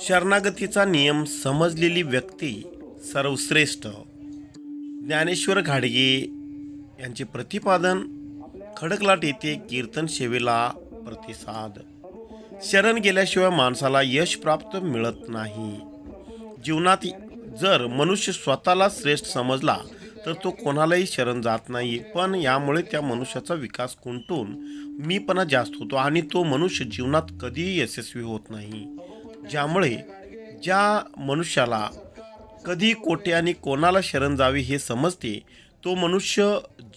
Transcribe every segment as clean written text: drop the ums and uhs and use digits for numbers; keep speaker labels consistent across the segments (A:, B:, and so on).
A: शरणागतीचा नियम समजलेली व्यक्ती सर्वश्रेष्ठ. ज्ञानेश्वर घाडगे यांचे प्रतिपादन. खडकलाट येथे कीर्तन सेवेला प्रतिसाद. शरण गेल्याशिवाय माणसाला यश प्राप्त मिळत नाही. जीवनात जर मनुष्य स्वतःला श्रेष्ठ समजला तर तो कोणालाही शरण जात नाही, पण यामुळे त्या मनुष्याचा विकास खुंटून मीपणा जास्त होतो आणि तो मनुष्य जीवनात कधीही यशस्वी होत नाही. ज्यामुळे ज्या मनुष्याला कधी कोठे आणि कोणाला शरण जावे हे समजते तो मनुष्य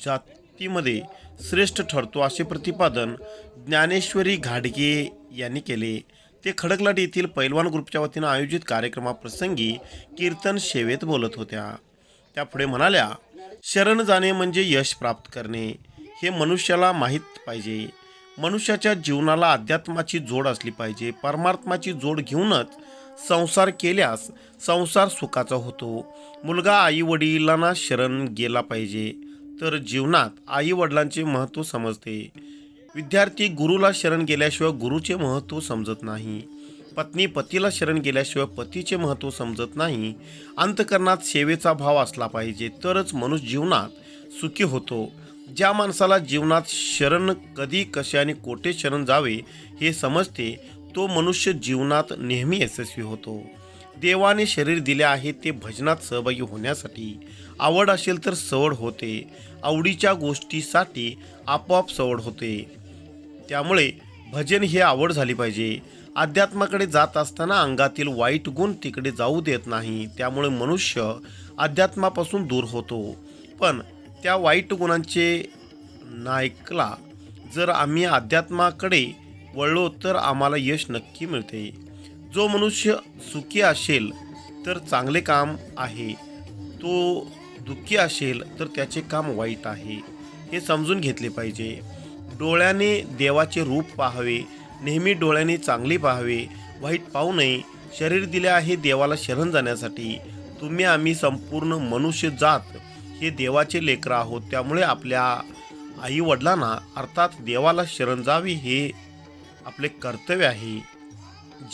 A: जातीमध्ये श्रेष्ठ ठरतो, असे प्रतिपादन ज्ञानेश्वरी घाडगे यांनी केले. ते खडकलाट येथील पैलवान ग्रुपच्या वतीनं आयोजित कार्यक्रमाप्रसंगी कीर्तन सेवेत बोलत होत्या. त्या पुढे म्हणाल्या, शरण जाणे म्हणजे यश प्राप्त करणे हे मनुष्याला माहीत पाहिजे. मनुष्याच्या जीवनाला अध्यात्माची जोड असली पाहिजे. परमात्माची जोड घेऊनच संसार केल्यास संसार सुखाचा होतो. मुलगा आई वडिलांना शरण गेला पाहिजे तर जीवनात आई वडिलांचे महत्त्व समजते. विद्यार्थी गुरुला शरण गेल्याशिवाय गुरुचे महत्त्व समजत नाही. पत्नी पतीला शरण गेल्याशिवाय पतीचे महत्त्व समजत नाही. अंतःकरणात सेवेचा भाव असला पाहिजे तरच मनुष्य जीवनात सुखी होतो. ज्या माणसाला जीवनात शरण कधी कसे आणि कोठे शरण जावे हे समजते तो मनुष्य जीवनात नेहमी यशस्वी होतो. देवाने शरीर दिले आहे ते भजनात सहभागी होण्यासाठी. आवड असेल तर सवड होते. आवडीच्या गोष्टीसाठी आपोआप सवड होते. त्यामुळे भजन हे आवड झाली पाहिजे. अध्यात्माकडे जात असताना अंगातील वाईट गुण तिकडे जाऊ देत नाही. त्यामुळे मनुष्य अध्यात्मापासून दूर होतो. पण त्या वाईट गुणांचे नायकला जर आम्ही अध्यात्माकडे वळलो तर आम्हाला यश नक्की मिळते. जो मनुष्य सुखी असेल तर चांगले काम आहे, तो दुःखी असेल तर त्याचे काम वाईट आहे हे समजून घेतले पाहिजे. डोळ्याने देवाचे रूप पाहावे. नेहमी डोळ्याने चांगले पाहावे, वाईट पाहू नये. शरीर दिले आहे देवाला शरण जाण्यासाठी. तुम्ही आम्ही संपूर्ण मनुष्य जात हे देवाचे लेकरं आहोत. त्यामुळे आपल्या आई वडिलांना अर्थात देवाला शरण जावे हे आपले कर्तव्य आहे.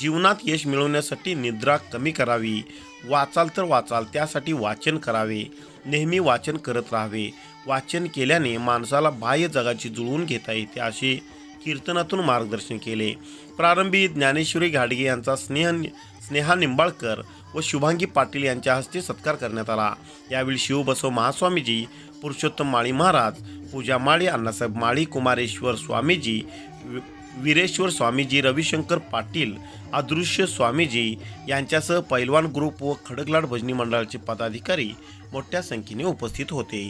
A: जीवनात यश मिळवण्यासाठी निद्रा कमी करावी. वाचाल तर वाचाल त्यासाठी वाचन करावे. नेहमी वाचन करत राहावे. वाचन केल्याने माणसाला बाह्य जगाची जुळवून घेता येते असे कीर्तनातून मार्गदर्शन केले. प्रारंभी ज्ञानेश्वरी घाडगे यांचा स्नेहा निंबाळकर व शुभांगी पाटील यांच्या हस्ते सत्कार करण्यात आला. यावेळी शिवबसव महास्वामीजी, पुरुषोत्तम माळी महाराज, पूजा माळी, अण्णासाहेब माळी, कुमारेश्वर स्वामीजी, वीरेश्वर स्वामीजी, रविशंकर पाटील, अदृश्य स्वामीजी यांच्यासह पैलवान ग्रुप व खडकलाट भजनी मंडळाचे पदाधिकारी मोठ्या संख्येने उपस्थित होते.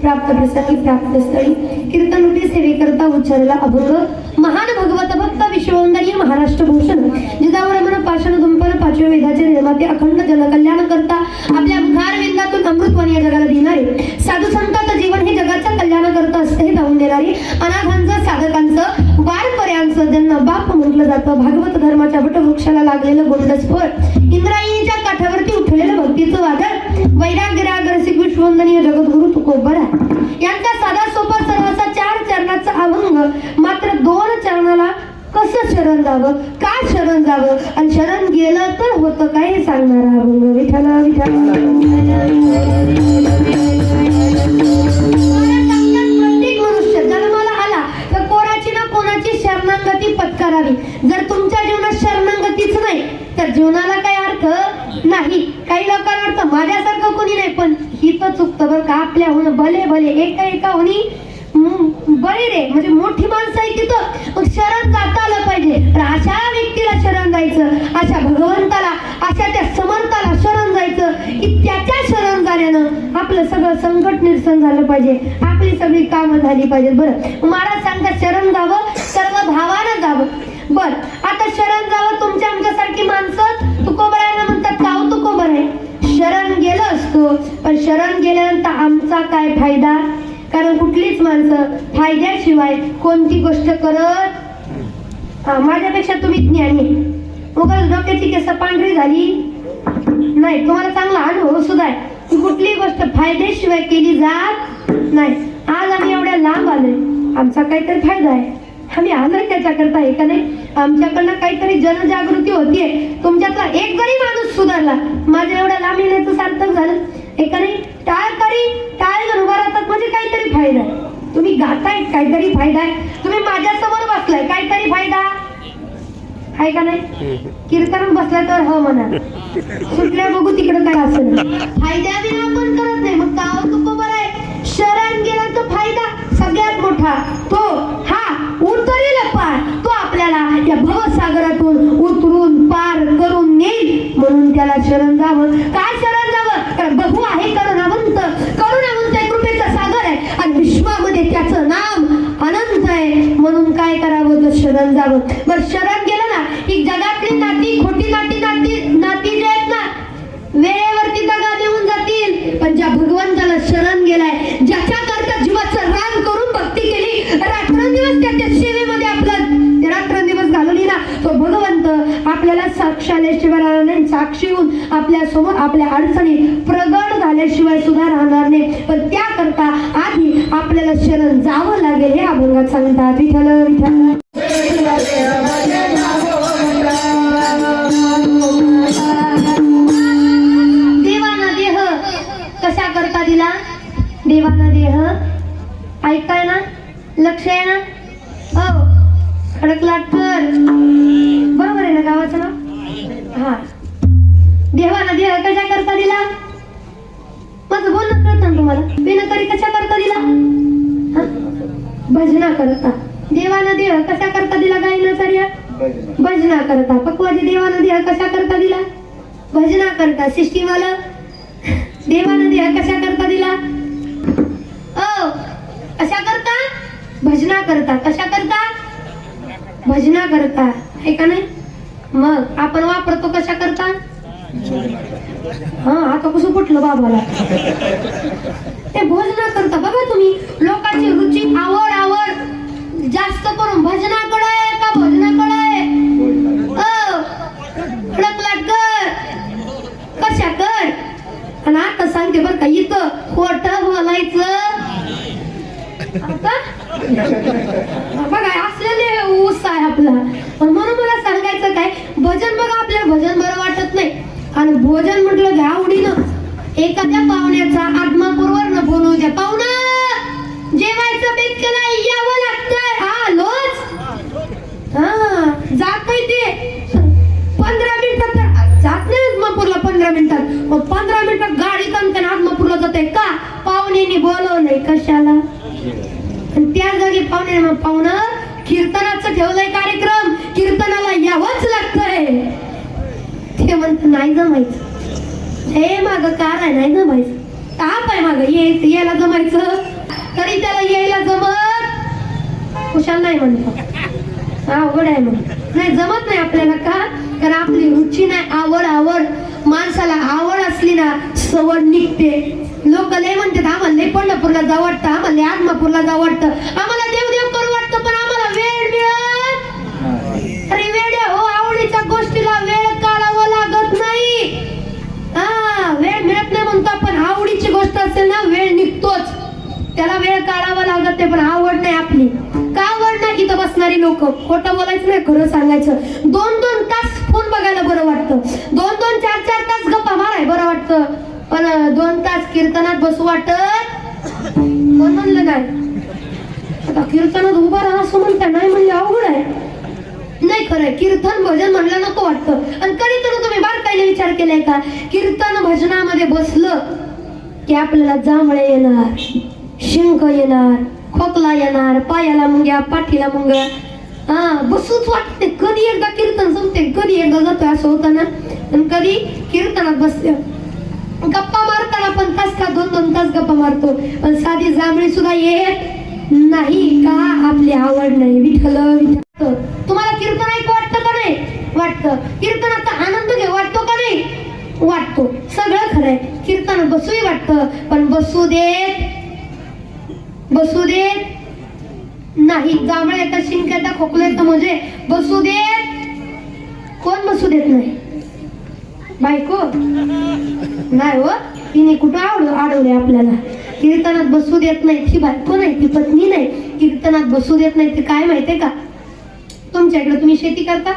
B: प्राप्त प्रसंगी प्राप्त स्थळी कीर्तनरूपी सेवेकरता उच्चारला अभंग महान भगवत भक्त विश्ववंदनीय महाराष्ट्र भूषण जिजाऊ रमण पाषाण दुंपन पाचव्या वेदाचे निर्माते अखंड जनकल्याण करता आपल्या मुखार विंदातून अमृतवाणी या जगाला देणारे साधू संतांचं जीवन हे जगाचं कल्याण करता असते हे जाऊन देणारे अनाथांचं साधकांचं वारकऱ्यांचं ज्यांना बाप म्हटलं जातं भागवत धर्माच्या वटवृक्षाला लागलेलं गोंडस फळ इंद्रायणीच्या काठावरती उठलेलं भक्तीचं वादळ वैराग्यराग रसिक विश्ववंदनीय जगद्गुरु तुकोबरा यांचा साधा सोपा सर्वाचा 4 चरणाचा अभंग मात्र 2 चरणाला कसं शरण जावं काय शरण जावं आणि शरण गेलं तर होतं काय हे सांगणारा अभंग विठ्ठला विठ्ठला प्रत्येक मनुष्य जन्माला आला तर कोणाची ना कोणाची शरणागती पत्करावी जर तुमच्या जीवनात शरणागतीच नाही तर जीवनाला काही अर्थ नाही काही लोकांना वाटतं माझ्यासारखं कोणी नाही पण ही तर चुकतं बरं का आपल्याहून भले भले एका होणी बरे रे म्हणजे मोठी माणसं आहे तिथं मग शरण जाता आलं पाहिजे तर अशा व्यक्तीला शरण जायचं अशा भगवंताला अशा त्या समर्थाला शरण जायचं की त्याच्या शरण जाण्यानं आपलं सगळं संकट निरसन झालं पाहिजे आपली सगळी कामं झाली पाहिजेत बरं महाराज सांगतात शरण जावं सर्व भावानं जावं बर आता शरण जावं तुमच्या आमच्यासारखी माणसं तुकोबरायला म्हणतात काव तुकोबर आहे शरण गेलं असतो पण शरण गेल्यानंतर आमचा काय फायदा कारण कुठलीच माणसं फायद्याशिवाय कोणती गोष्ट करत माझ्यापेक्षा तुम्ही ज्ञानी उगाच डोक्याची केस पांढरी झाली नाही तुम्हाला चांगला अनुभव सुद्धा आहे की कुठली गोष्ट फायद्याशिवाय केली जात नाही आज आम्ही एवढ्या लांब आलोय आमचा काहीतरी फायदा आहे आम्ही आलोय त्याच्याकरता आहे का नाही आमच्याकडनं काहीतरी जनजागृती होतीये तुमच्यातला एक जरी माणूस सुधारला माझ्या एवढ्या लांब येण्याचं सार्थक झालं एका नाही टाळ उभा राहतात म्हणजे काहीतरी फायदा आहे तुम्ही गाताय काहीतरी फायदा आहे तुम्ही माझ्या समोर बसलाय काहीतरी फायदा आहे का नाही कीर्तन बसलाय तर हो म्हणा सुटल्या बघू तिकडं काय असेल फायद्याने आपण करत नाही मग काव तुको बरं आहे शरण गेला तो फायदा सगळ्यात मोठा तो हा उतरेल पार तो आपल्याला या भवसागरातून उतरून पार करून नेईल म्हणून त्याला शरण जावं काय शरण जावं कारण बहु आहे करुणावंत आहे कृपेचा सागर आहे आणि विश्वामध्ये त्याचं नाम अनंत आहे म्हणून काय करावं तर शरण जावं बरं शरण गेलं ना ही जगातली नाती खोटी नाती जे आहेत ना वेळेवरती दगा देऊन जातील पण ज्या भगवंताला शरण गेलाय ज्याच्या करता जीवाचं रान करून भक्ती केली रात्रंदिवस त्याच्या सेवेमध्ये आपला रात्रंदिवस घालवली ना तो भगवंत आपल्याला साक्षाल्याशिवाय राहणार नाही साक्षी होऊन आपल्या समोर आपल्या अडचणी प्रगट झाल्याशिवाय सुद्धा राहणार नाही पण त्याकरता आधी आपल्या आपल्याला शरण जावं लागेल हे अभंगात सांगतात. विठ्ठल विठ्ठल देवाना देह कशा करता दिला? देवाना देह ऐकाय ना, लक्ष आहे ना? हो, खडकलाटकर बरोबर आहे ना गावाचं नाव? हा. देवाना देह कशा करता दिला? माझं बोलणं कळतं ना तुम्हाला? विनकरी कशा करता दिला? भजना करता. देवाना देह कशा करता दिला? गायनाचार्य भजना करता. पक्वाजी देवाना देह कशा करता दिला? भजना करता. सिस्टीमाला देवाना देह कशा करता दिला? ओ कशा करता? भजना करता. कशा करता? भजना करता. आहे का नाही? मग आपण वापरतो कशा करता? हा, आता कसं पटलं बाबाला? ते भजना करता. बघा तुम्ही, लोकांची रुची आवड जास्त करून भजनाकडे आहे का भजनाकडे आहे? खडकलाटकर कशा कर. आणि आता सांगते बरं का, इथं खोटं बोलायचं बघा असलेले ऊस आहे आपला. पण म्हणून मला सांगायचं काय, भजन बघा आपल्याला भजन बरं वाटत नाही. आणि भोजन म्हटलं की आवडीनं एखाद्या पाहुण्याचा आत्मापूर्वरनं बोलू द्या. पाहुणं जेवायचं बेत केलं, यावं लागतंय. हा लोच जात नाही ते 15 मिनिटात जात नाही आत्मापूरला. 15 मिनिटात मग 15 मिनिटात गाडी कणकण आत्मापूरला जाते का? पाहुण्यानी बोलवलंय कशाला? आणि त्या जागी पाहुणं कीर्तनाचं ठेवलंय कार्यक्रम, कीर्तनाला यावंच लागतंय. ते म्हणत नाही जमायचं. हे माग कार आहे, नाही जमायचं. ताप आहे माग यायला जमायचं, तरी त्याला यायला जमत कुशाल नाही म्हणतो. अवघड आहे. मग नाही जमत नाही आपल्याला का? कारण आपली रुची नाही. आवड माणसाला आवड असली ना सवड निघते. लोक लय म्हणतात आम्हाला लय पंढरपूरला जावं वाटतं, आम्हाला लय आदमापूरला जावं वाटतं, आम्हाला देव करू वाटतं, पण आम्हाला वेळ मिळत. अरे वेळ हो, आवडीच्या गोष्टीला वेळ काढावं लागत नाही. हा, वेळ मिळत नाही म्हणतो आपण. आवडीची गोष्ट असेल ना वेळ निघतोच, त्याला वेळ काढावा लागत नाही. पण आवड नाही आपली का? आवड नाही. इथं बसणारी लोक खोटं बोलायचं नाही, खरं सांगायचं. 2-2 तास फोन बघायला बरं वाटतं, 2-2, 4-4 तास गप्पा माराय बरं वाटतं. पण 2 तास कीर्तनात बसू वाटत कोण म्हणलं नाही? आता कीर्तनात उभा राहा असं म्हणता नाही म्हणजे अवघड आहे. नाही खरंय, कीर्तन भजन म्हणलं नको वाटतं. आणि कधी तर तुम्ही बारकाईने विचार केलाय का, कीर्तन भजनामध्ये बसलं की आपल्याला जांभळे येणार, शिंक येणार, खोकला येणार, पायाला मुंग्या, पाठीला मुंग्या. बसूच वाटते. कधी एकदा कीर्तन संपते, कधी एकदा जातोय असं होतं ना. आणि कधी कीर्तनात बसते गप्पा मारताना पण तास का 2-2 तास गप्पा मारतो, पण साधी जांभळी सुद्धा येत नाही का? आपली आवड नाही. विठ्ठल विठ्ठल. तुम्हाला कीर्तन ऐकू वाटतं का नाही? वाटतं. कीर्तनाचा आनंद घेऊ वाटतो का नाही? वाटतो. सगळं खरंय. कीर्तनात बसूही वाटतं, पण बसू देत नाही. जांभळा येतात, शिंक येतात, खोकला येतं, म्हणजे बसू देत. कोण बसू देत नाही? बायको नाही हो, तिने कुठं अडवले आपल्याला. कीर्तनात बसू देत नाही ती बायको नाही, ती पत्नी नाही. कीर्तनात बसू देत नाही ते काय माहितीये का? तुमच्या इकडे तुम्ही शेती करता?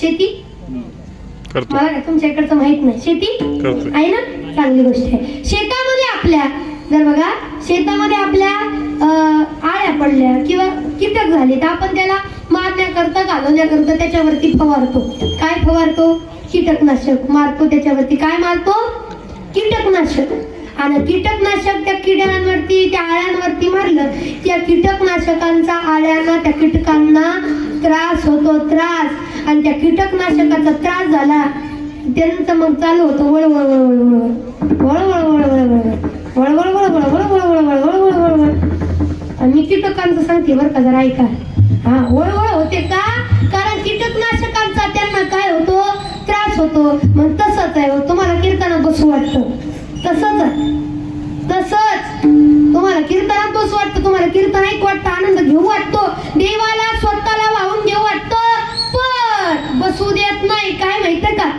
B: शेती मला काय तुमच्या इकडचं माहित नाही. शेती आहे ना, चांगली गोष्ट आहे. शेतामध्ये आपल्या जर बघा, शेतामध्ये आपल्या आळ्या पडल्या किंवा कीटक झाले तर आपण त्याला मारण्याकरता, घालवण्याकरता त्याच्यावरती फवारतो. काय फवारतो? कीटकनाशक मारतो. त्याच्यावरती काय मारतो? कीटकनाशक. आणि कीटकनाशक त्या किड्यांवरती, त्या आळ्यांवरती मारलं, त्या कीटकनाशकांचा आळ्यांना, त्या कीटकांना त्रास होतो, त्रास. आणि त्या कीटकनाशकाचा त्रास झाला त्यांचं मग चालू होतं वळवळ आणि मी कीटकांचं सांगते बरं का, जरा ऐका. हा, वळवळ होते का? कारण कीटकनाशकांचा त्यांना काय होतो? त्रास होतो. मग तसंच आहे, तुम्हाला कीर्तनात बसू वाटतं, तसंच तुम्हाला कीर्तनात बसू वाटतं, तुम्हाला कीर्तन ऐकू वाटतं, आनंद घेऊ वाटतो, देवाला स्वतःला वाहून घेऊ वाटतं, पण बसू देत नाही. काय माहितीये का?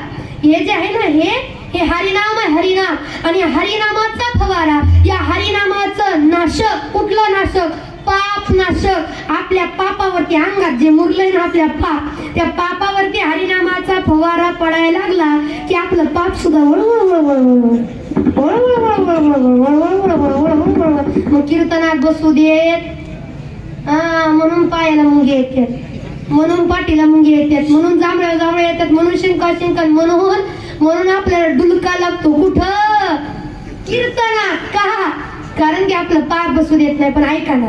B: हे जे आहे ना, हे हरिनाम आहे, हरिनाम. आणि हरिनामाचा फवारा, या हरिनामाचं नाशक कुठलं नाशक पाप नाशक आपल्या पापावरती अंगात जे मुरलंय ना आपल्या पाप त्या पापावरती हरिनामाचा फवारा पडायला लागला की आपलं पाप सुद्धा मग कीर्तनात बसू देत म्हणून पायाला मुंगे येतात म्हणून पाठीला मुंगे येतात म्हणून जांभळे येतात म्हणून शिंका म्हणून आपल्याला डुलका लागतो कुठं कीर्तनात का कारण की आपलं पाप बसू देत नाही. पण ऐका ना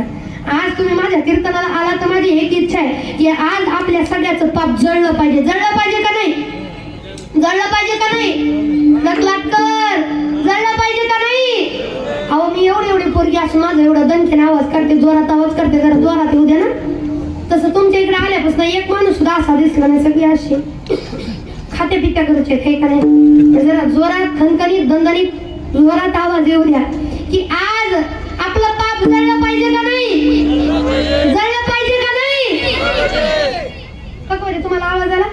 B: आज तुम्ही माझ्या कीर्तनाला आला तर माझी एक इच्छा आहे की आज आपल्या सगळ्याचं पाप जळलं पाहिजे का नाही जळलं पाहिजे का नाही लटकर जळलं पाहिजे का नाही. अहो मी एवढी पोरगी असं माझं एवढं दणकेन आवाज करते जोरात आवाज करते जरा जोरात येऊ द्या ना. तसं तुमच्या इकडे आल्यापासून एक माणूस सुद्धा असा दिसला नाही सगळी अशी खाते पित्या करूचे काही का नाही. जरा जोरात खणखणीत दणदणीत जोरात आवाज येऊ द्या की आज आपलं पाप जळलं पाहिजे का नाही जळलं पाहिजे का नाही. बघ तुम्हाला आवाज आला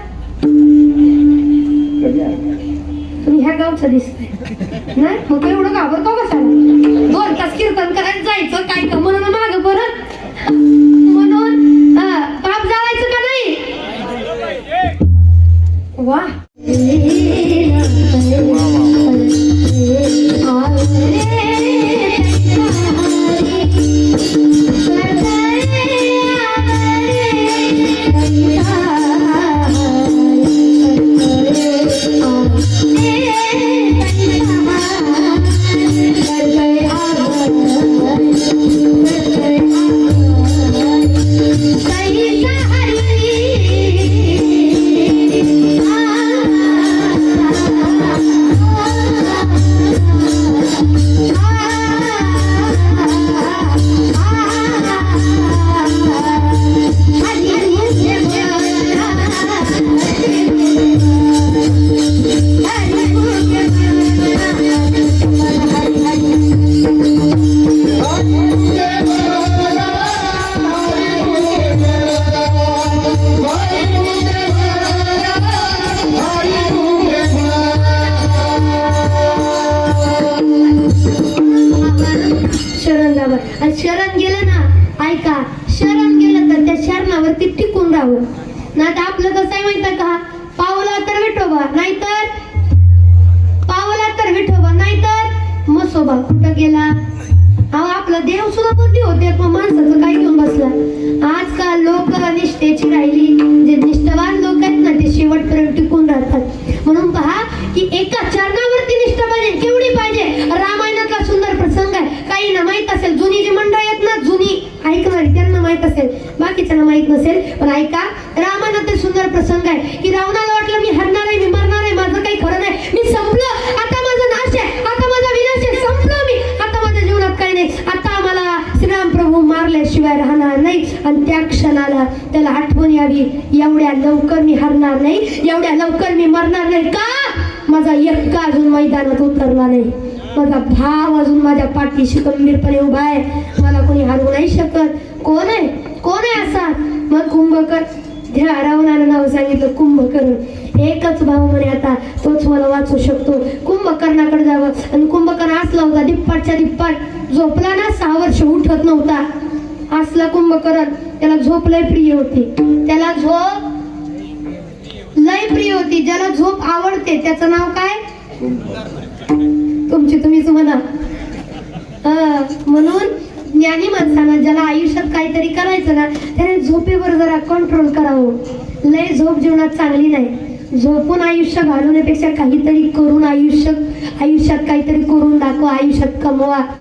B: तुम्ही ह्या गावचं दिसतंय नाही मग एवढं घाबरतो कसा 2 तास कीर्तन करायला जायचं काय का म्हणून माग परत म्हणून पाप जाळायचं का नाही. वा शरण गेलं ना ऐका शरण गेलं तर त्या शरणावरती टिकून राहू ना. तर आपलं कसं आहे माहिती का पावला तर विठोबा नाहीतर पावला तर विठोबा नाहीतर मसोबा कुठं गेला. अहो आपला देव सुद्धा बदली होते मग माणसाचं काय घेऊन बसला. आजकाल लोक निष्ठेची राहिली जे निष्ठावान लोक आहेत ना ते शेवटपर्यंत टिकून राहतात. म्हणून पहा की एका चरणावरती निष्ठा पाहिजे केवढी पाहिजे. रामायणातला सुंदर प्रसंग आहे काही ना माहित असेल जुनी जी मंडळी आहेत ना जुनी ऐकणारी त्यांना माहित असेल बाकीच्यांना माहित नसेल पण ऐका रामायणात ते सुंदर प्रसंग आहे की रावणाला वाटलं मी हरणार आहे मी मरणार आहे माझं काही खरं नाही मी संपलं आता माझा नाश आहे आता माझा विनाश आहे संपलं मी आता माझ्या जीवनात काही नाही आता मला श्रीराम प्रभू मारल्याशिवाय राहणार नाही. आणि त्या क्षणाला त्याला आठवण यावी एवढ्या लवकर मी हरणार नाही एवढ्या लवकर मी मरणार नाही का माझा एकटा अजून मैदानात उतरला नाही माझा भाव अजून माझ्या पाठीशी गंभीरपणे उभा आहे मला कोणी हरवू नाही शकत. कोण आहे असा मग कुंभकर्ण रावणानं नाव सांगितलं कुंभकर्ण एकच भाऊ म्हणे आता तोच मला वाचू शकतो. कुंभकर्णाकडे जावं आणि कुंभकर्ण असला होता दिप्पाटच्या दिप्पाट झोपला ना 6 वर्ष उठत नव्हता असला कुंभकर्ण. त्याला झोप लय प्रिय होती त्याला झोप लय प्रिय होती ज्याला झोप आवडते त्याचं नाव काय तुम्हीच म्हणा. म्हणून ज्ञानी माणसानं ज्याला आयुष्यात काहीतरी करायचं ना त्याने झोपेवर जरा कंट्रोल करावं. लय झोप जीवनात चांगली नाही. झोपून आयुष्य घालवण्यापेक्षा काहीतरी करून आयुष्यात काहीतरी करून दाखवा आयुष्यात कमवा.